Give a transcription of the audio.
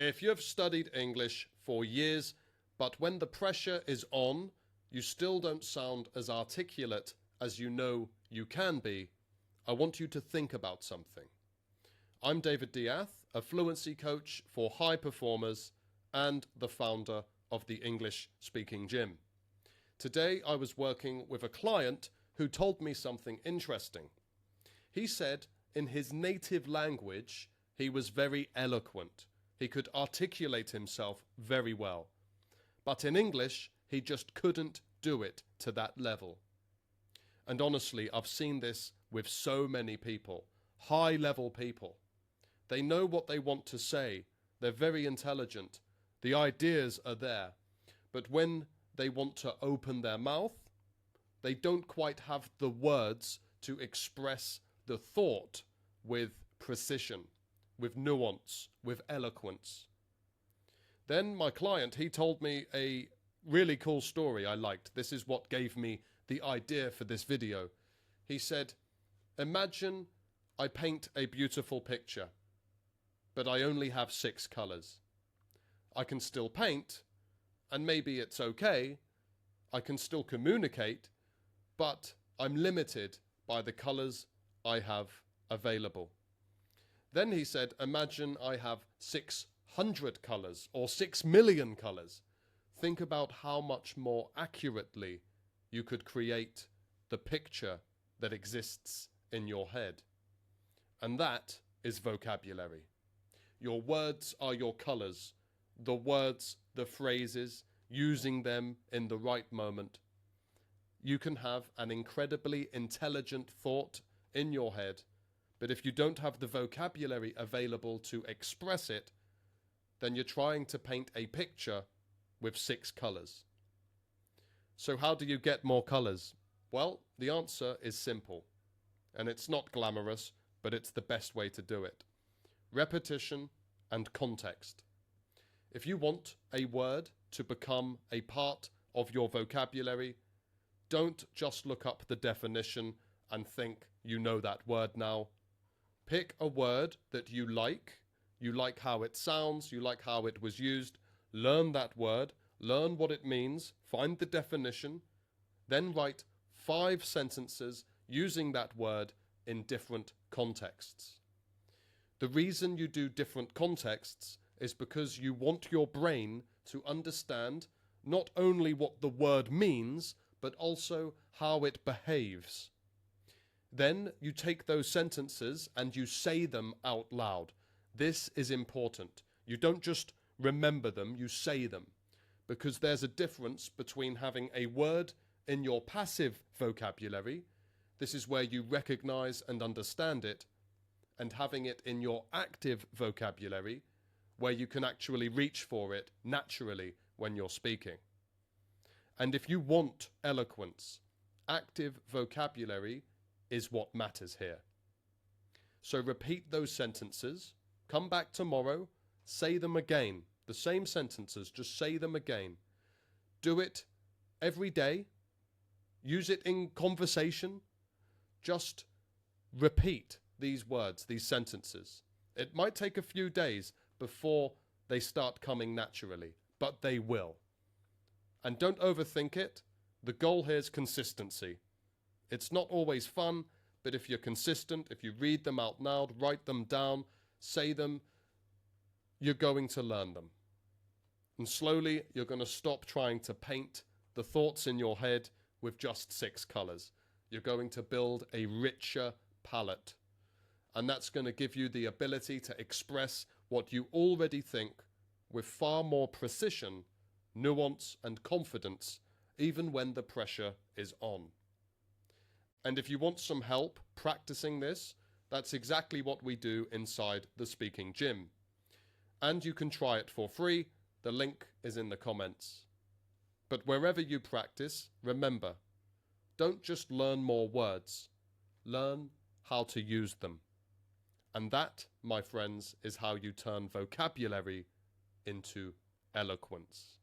If you've studied English for years, but when the pressure is on, you still don't sound as articulate as you know you can be, I want you to think about something. I'm David Diath, a fluency coach for high performers and the founder of the English Speaking Gym. Today I was working with a client who told me something interesting. He said in his native language he was very eloquent. He could articulate himself very well. But in English, he just couldn't do it to that level. And honestly, I've seen this with so many people, high-level people. They know what they want to say. They're very intelligent. The ideas are there. But when they want to open their mouth, they don't quite have the words to express the thought with precision, with nuance, with eloquence. Then my client, he told me a really cool story I liked. This is what gave me the idea for this video. He said, imagine I paint a beautiful picture, but I only have 6 colors. I can still paint, and maybe it's okay. I can still communicate, but I'm limited by the colors I have available. Then he said, imagine I have 600 colors or 6 million colors. Think about how much more accurately you could create the picture that exists in your head. And that is vocabulary. Your words are your colors. The words, the phrases, using them in the right moment. You can have an incredibly intelligent thought in your head, but if you don't have the vocabulary available to express it, then you're trying to paint a picture with 6 colors. So how do you get more colors? Well, the answer is simple. And it's not glamorous, but it's the best way to do it. Repetition and context. If you want a word to become a part of your vocabulary, don't just look up the definition and think you know that word now. Pick a word that you like how it sounds, you like how it was used, learn that word, learn what it means, find the definition, then write 5 sentences using that word in different contexts. The reason you do different contexts is because you want your brain to understand not only what the word means, but also how it behaves. Then you take those sentences and you say them out loud. This is important. You don't just remember them, you say them. Because there's a difference between having a word in your passive vocabulary, this is where you recognize and understand it, and having it in your active vocabulary, where you can actually reach for it naturally when you're speaking. And if you want eloquence, active vocabulary is what matters here. So repeat those sentences, come back tomorrow, say them again. The same sentences, just say them again. Do it every day. Use it in conversation. Just repeat these words, these sentences. It might take a few days before they start coming naturally, but they will. And don't overthink it. The goal here is consistency. It's not always fun, but if you're consistent, if you read them out loud, write them down, say them, you're going to learn them. And slowly, you're going to stop trying to paint the thoughts in your head with just 6 colors. You're going to build a richer palette. And that's going to give you the ability to express what you already think with far more precision, nuance, and confidence, even when the pressure is on. And if you want some help practicing this, that's exactly what we do inside the Speaking Gym. And you can try it for free. The link is in the comments. But wherever you practice, remember, don't just learn more words. Learn how to use them. And that, my friends, is how you turn vocabulary into eloquence.